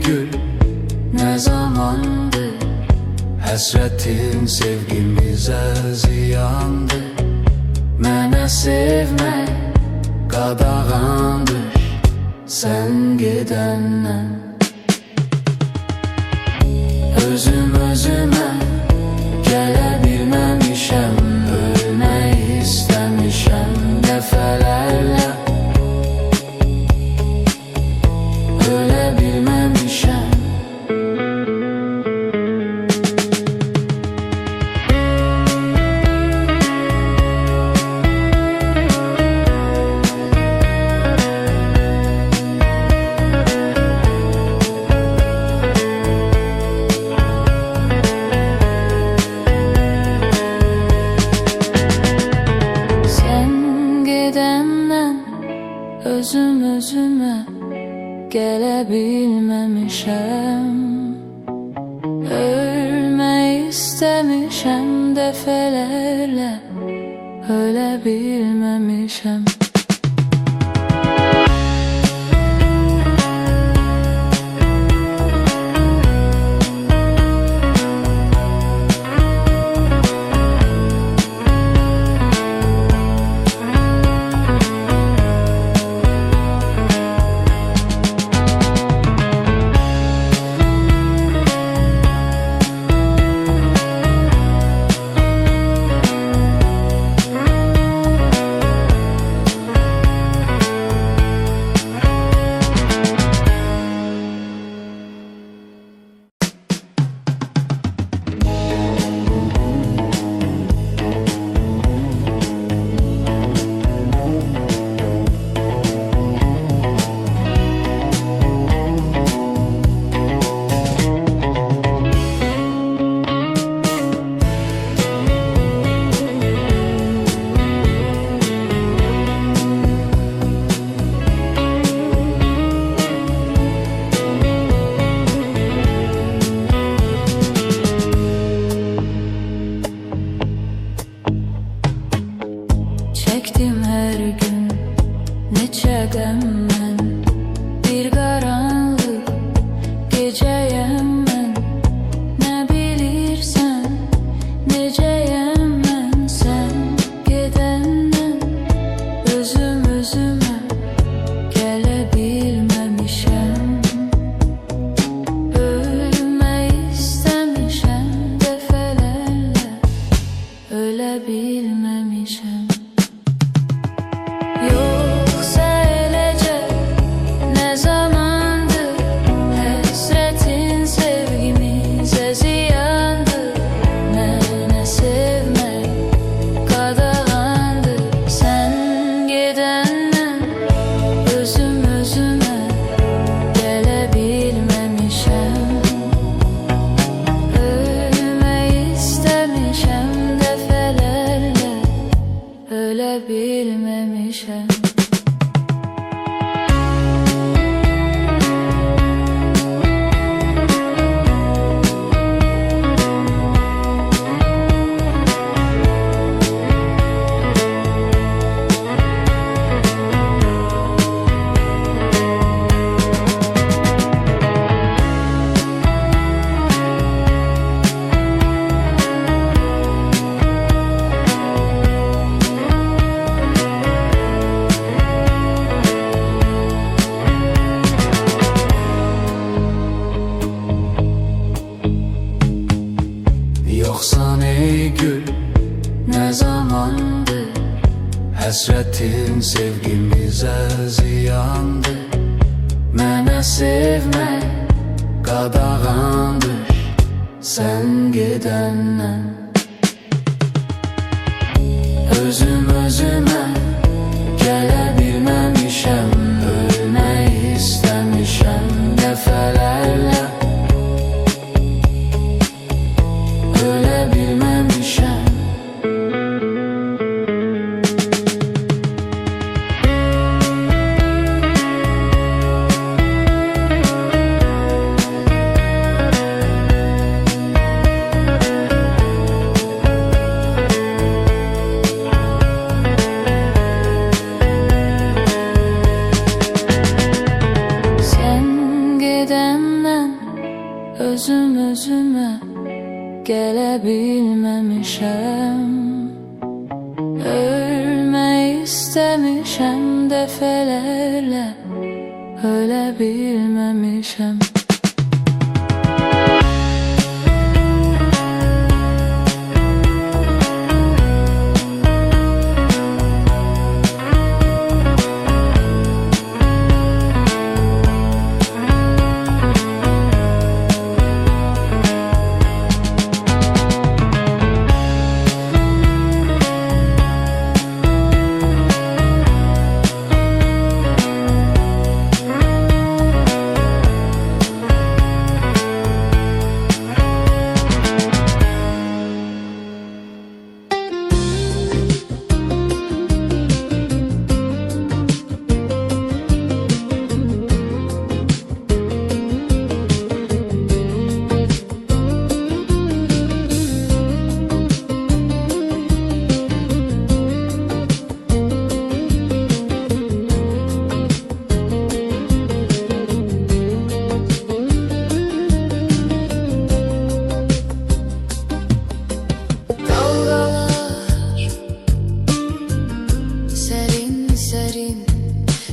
gül ne zamandı, hasretin sevgimize ziyandı. Mene sevme qadağandır sen gedenden. Özüm özüme gələ bilməmişəm, ölmək istəmişəm dəfələrlə. Ölə bilməmişəm. Özüm özüme gələ bilməmişəm, ölmək istəmişəm dəfələrlə, ölə bilməmişəm. Çektim her gün neçə qəm mən, bir qaranlıq gecəyəm mən. Nə bilirsən necəyəm mən, sən gedəndən. Özüm özümə gələ bilməmişəm, ölmək istəmişəm dəfələrlə, ölə bilməmişəm. Yoksa eləcək nə zamandır, həsrətin sevgimizə ziyandır. Mənə sevmək qadağandır sən gedəndən. Özüm özümə gələ bilməmişəm, ölmək istəmişəm dəfələrlə, ölə bilməmişəm. Yoksan ey gül ne zamandı, hasretin sevgimize ziyandı. Mene sevmek qadağandır sen gedenden. Özüm özüme gələ bilməmişəm, ölmək istəmişəm dəfələrlə, ölə bilməmişəm. gelebilmemişem. Ölmeyi istemişem defelerle, ölebilmemişem.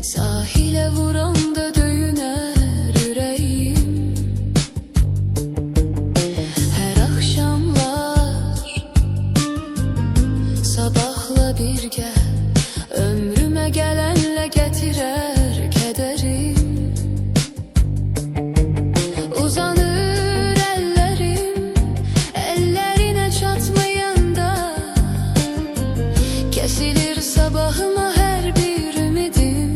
Sahile vuranda döyüner yüreğim. Her akşamlar sabahla birgə ömrüme gelenle getirer kederim. Uzanır ellerim ellerine çatmayanda, kesilir sabahıma her bir ümidim.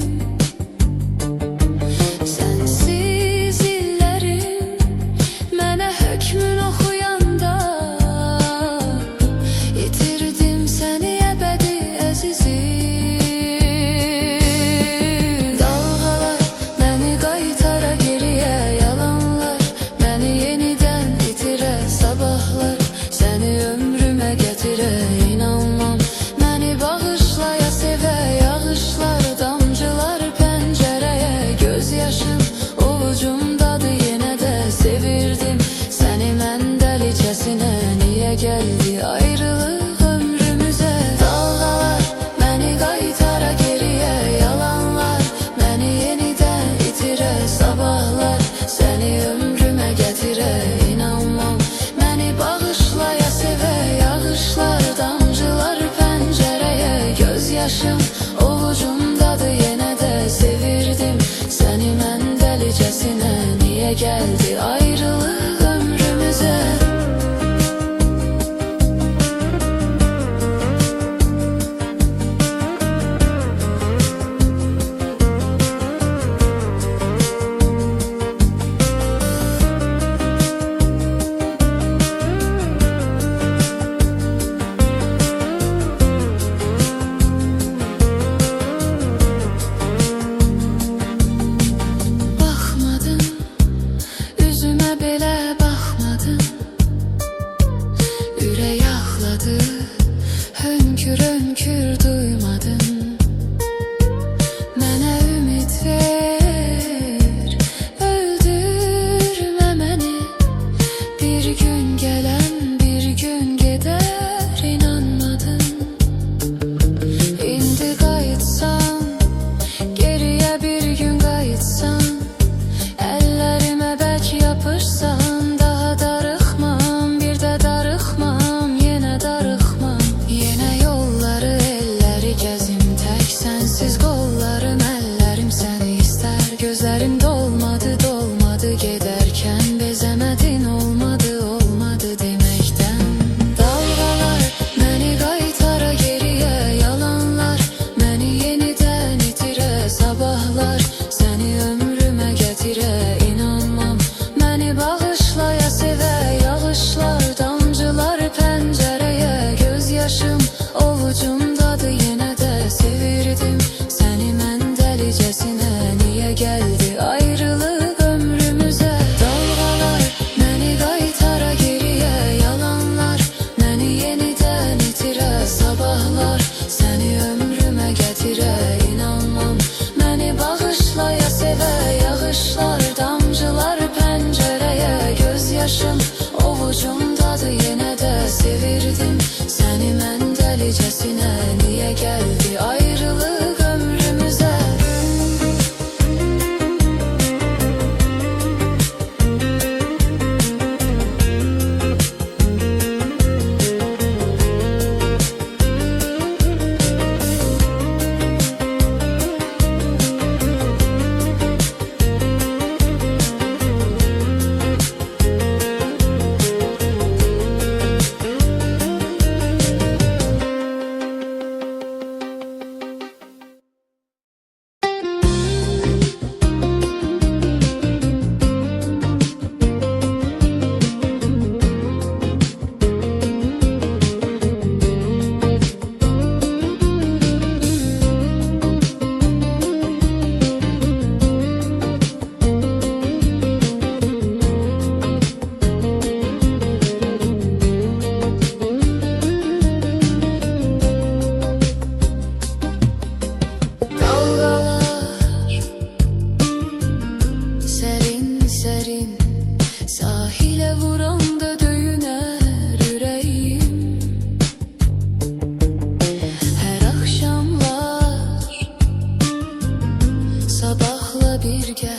birgə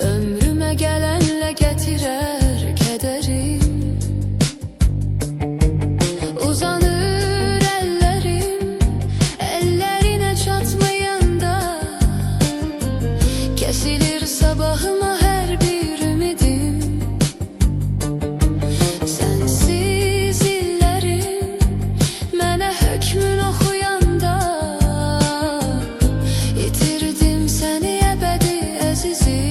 ömrümə gələnlə gətirər kədərim. Uzanır əllərim, əllərinə çatmayanda, kəsilir sabahıma hər bir ümidim. Sənsiz illərim mənə hökmün oxuyanda, itirdim səni əbədi əzizim.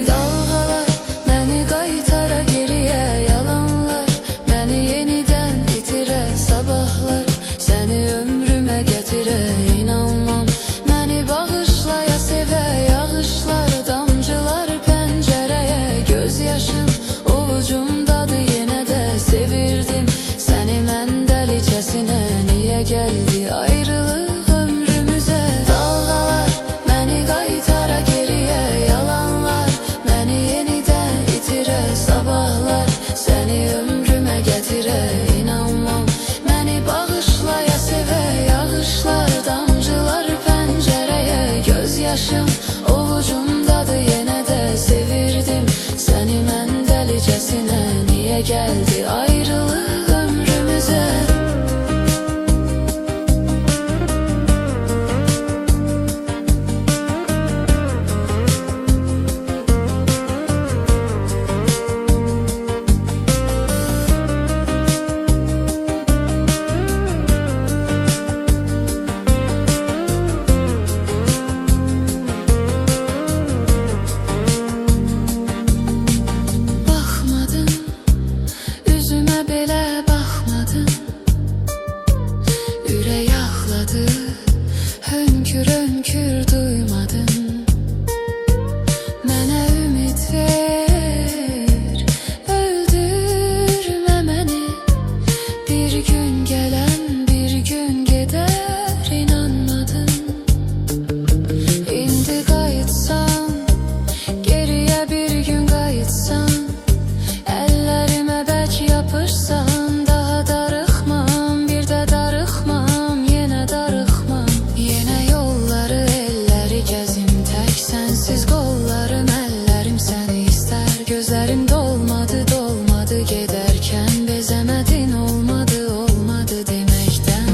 Dalğalar məni qaytara geriyə, yalanlar məni yenidən itirə, sabahlar səni ömrümə gətirə. İnanmam məni bağışlaya sevə, yağışlar damcılar pəncərəyə, göz yaşım ovucumdadır yenə də, sevirdim səni mən dəlicəsinə. Niyə gəldi ayrılıq ömrümüzə? Dalğalar məni qaytara geriyə, yalanlar məni yenidən itirə, sabahlar səni ömrümə gətirə. İnanmam məni bağışlaya sevə, yağışlar damcılar pəncərəyə, göz yaşım ovucumdadır yenə də, sevirdim səni mən dəlicəsinə. Niyə gəldi ayrılıq ömrümüzə? Baxmadın, üzümə belə baxmadın, ürək ağladı, hönkür hönkür duymadın. Mənə ümid ver, öldürmə məni, bir gün gələn bir gün gedər, inanmadın. İndi qayıtsan, geriyə bir gün qayıtsan, əllərimə bək yapışsan, daha darıxmam, bir də darıxmam, yenə darıxmam. Yenə yolları elləri gəzim tək, sənsiz qollarım əllərim səni istər, gözlərim dolmadı dolmadı gedərkən, bezəmədin olmadı olmadı deməkdən.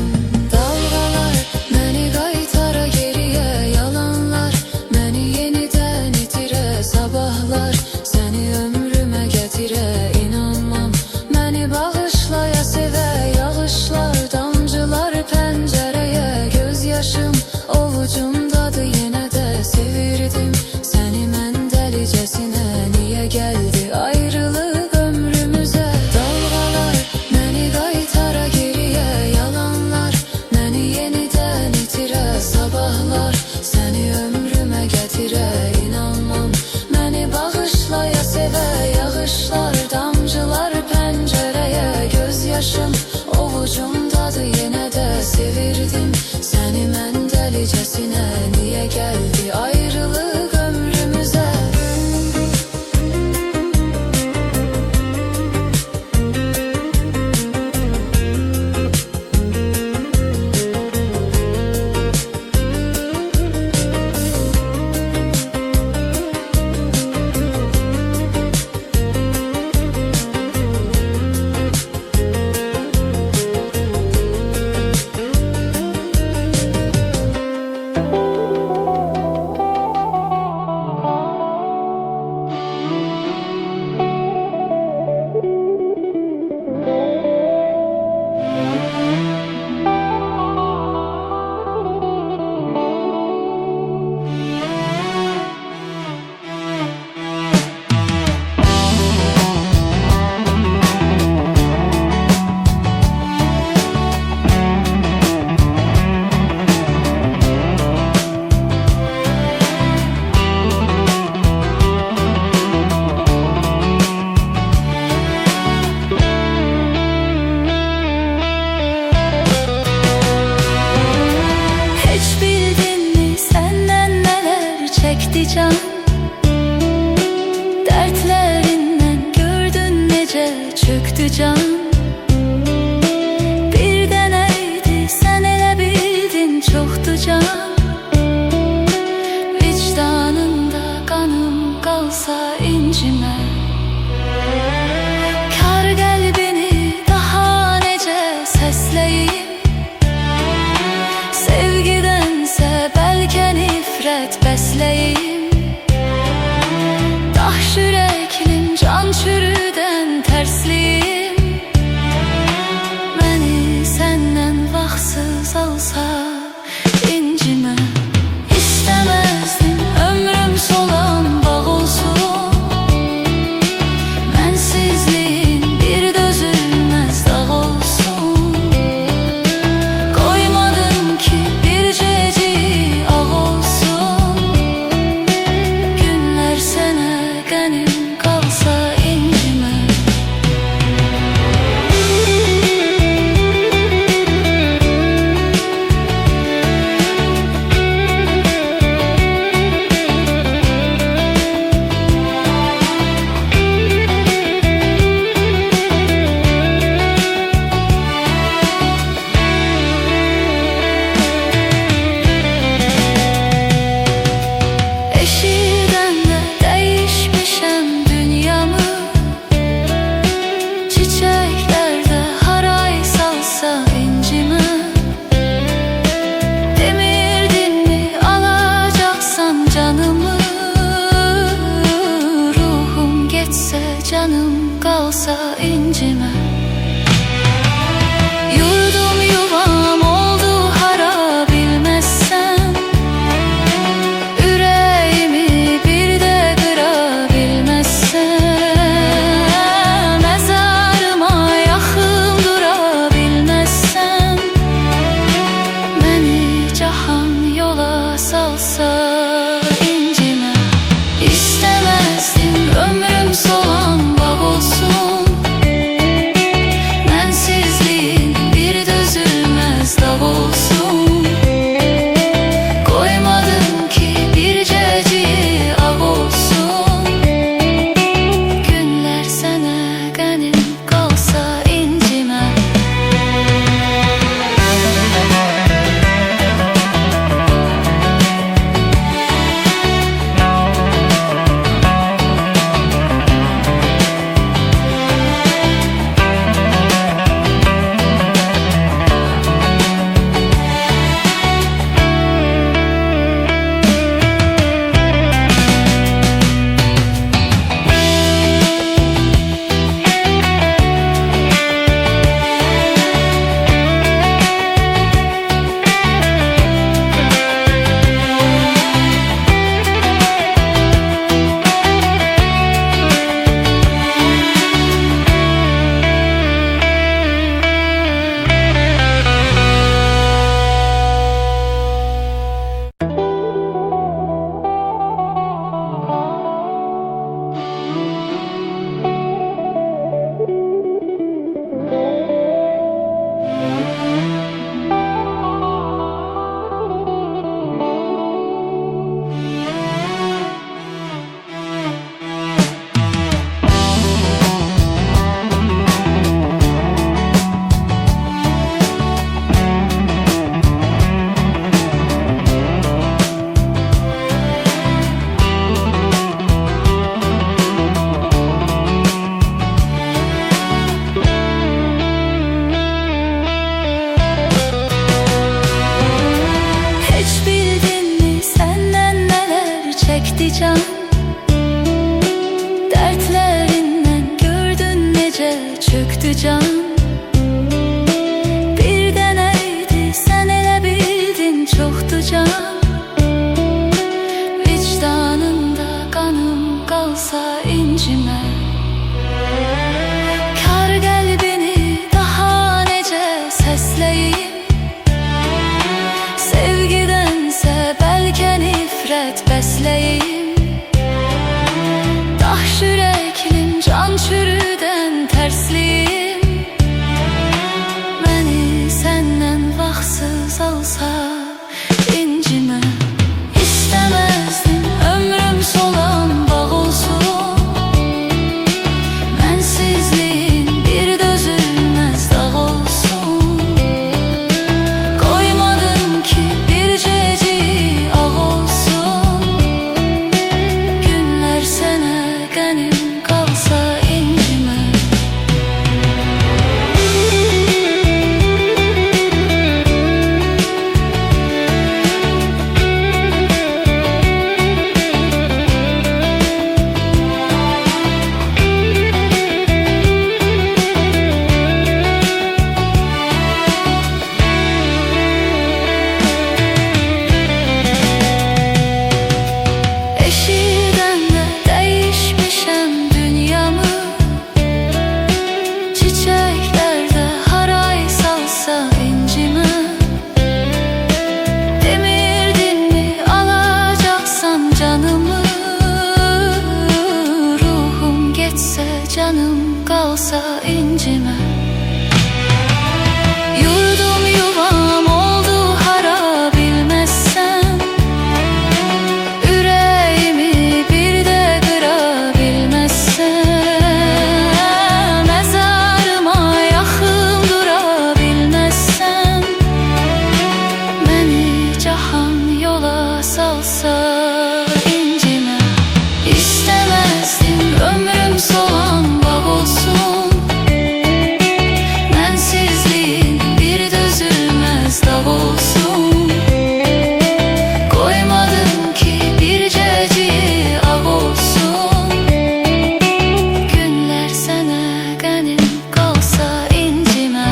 Dalğalar məni qaytara geriyə, yalanlar məni yenidən itirə, sabahlar səni ömrümə gətirə. İnanmam məni bağışlaya sevə, yağışlar damcılar pəncərəyə, göz yaşım ovucumdadır yenə də, sevirdim səni mən dəlicəsinə. Niyə gəldi ayrılıq ömrümüzə? Dalğalar məni qaytara geriyə, yalanlar məni yenidən itirə, sabahlar səni ömrümə gətirə. İnanmam məni bağışlaya sevə, yağışlar damcılar pəncərəyə, göz yaşım ovucumdadır yenə də, sevirdim səni mən dəlicəsinə. Niyə gəldi ayrılıq ömrümüzə? can. Dertlerinden gördün nece çöktü can. Bir deneydi sen ele bildin çoktu can. iffət bəsləyim. Daş ürəklim, can çürüdən tərsliyim. Məni səndən vaxtsız alsa incimə. İstəməzdim ömrüm solan bağ olsun. Mənsizliyin bir dözülməz dağ olsun. Qoymadım ki bircəcik ağ olsun. Günlər sənə qənim qalsa incimə. Eşidəndə dəyişmişəm dünyamı. Çiçəklərdə haray salsa incimə. Demirdinmi alacaqsan canımı. Ruhum getsə canım qalsa incimə. Yurdum yuvam oldu hara bilməzsən. Ürəyimi bir də qıra bilməzsən. Məzarıma yaxın dura bilməzsən. Məni cahan yola salsa incimə. İstəməzdim ömrüm solan bağ olsun. Mənsizliyin bir dözülməz dağ olsun. Qoymadım ki bircəcik ağ olsun. Günlər sənə qənim qalsa incimə. salsa incime. İstemezdim ömrüm solan bağ olsun. Mensizliğin bir dözülmez dağ olsun. Koymadım ki bir ceciyi ağ olsun. Günler sana ganim kalsa incime.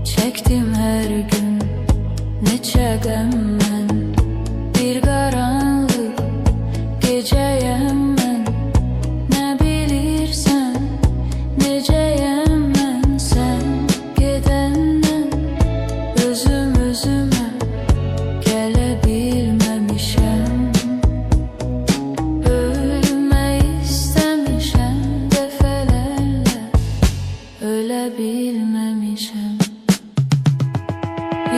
Çektim her gün neçə qəmmən. Bir qaranlıq gecəyəm mən. Nə bilirsən necəyəm mən. Sən gedəndən özüm özümə gələ bilməmişəm. Ölmək istəmişəm dəfələrlə, ölə bilməmişəm.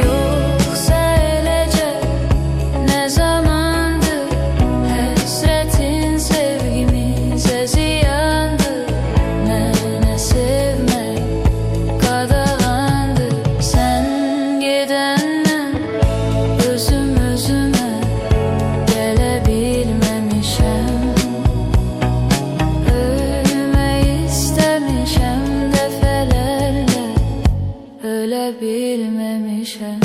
Yoksa eləcək nə zamandır həsrətin sevgimizə ziyandır. Mənə sevmək qadağandır. Sən gedəndən özüm özümə gələ bilməmişəm. Ölmək istəmişəm dəfələrlə, ölə bilməmişəm.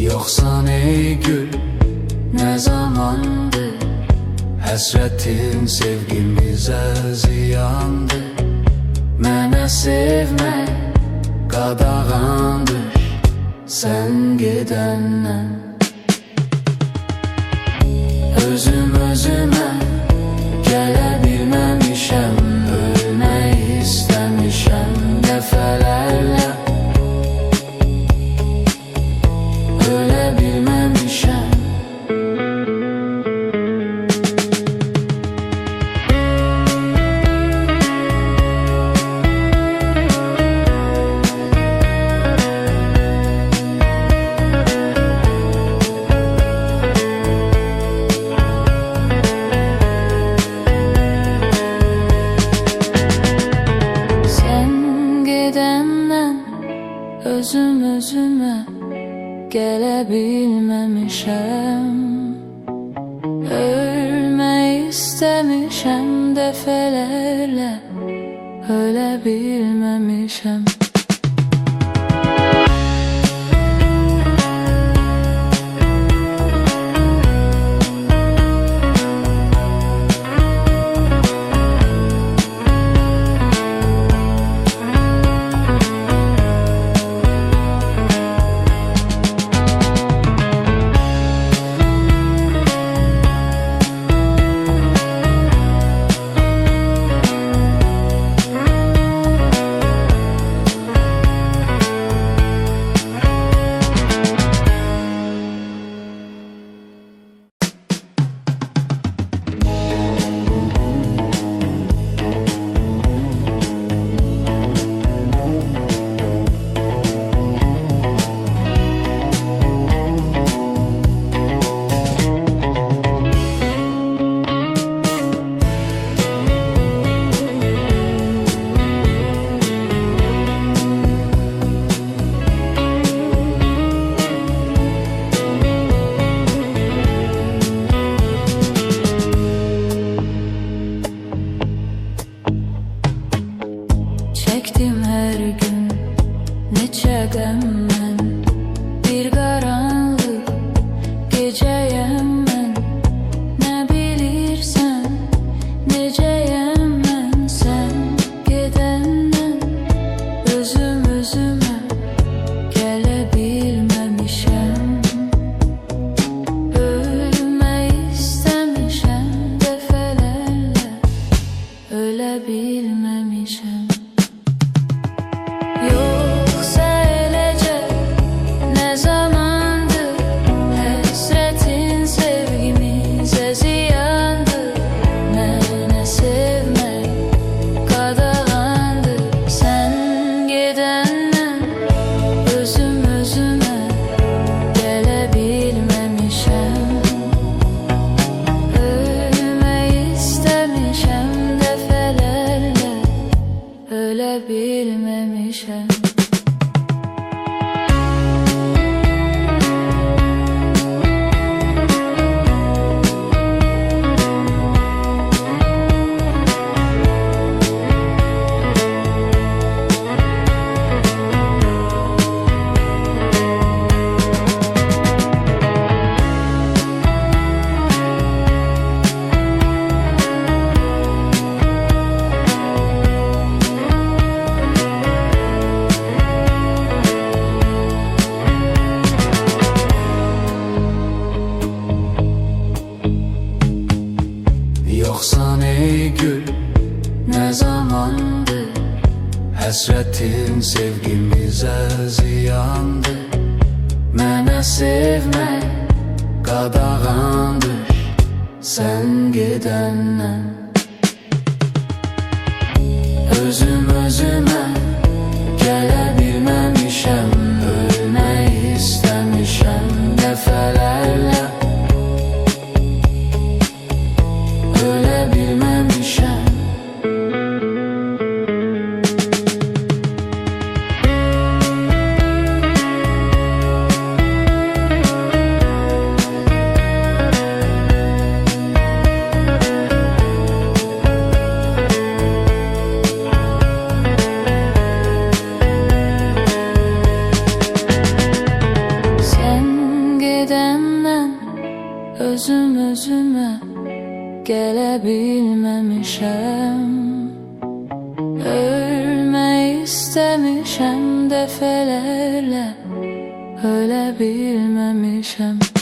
Yoksan ey gül ne zamandır həsrətin sevgimizə ziyandır. Mənə sevmək qadağandır. Sən gedəndən özüm özümə gələ bilməmişəm. Ölmək istəmişəm dəfələrlə, ölə bilməmişəm. Özüm özümə gələ bilməmişəm. Ölmək istəmişəm dəfələrlə, ölə bilməmişəm. Həsrətin sevgimizə ziyandır. Mənə sevmək qadağandır sən gedəndən. Özüm özümə gələ bilməmişəm, ölmək istəmişəm dəfələrlə, ölə bilməmişəm. Özüm özümə gələ bilməmişəm, ölmək istəmişəm dəfələrlə, ölə bilməmişəm.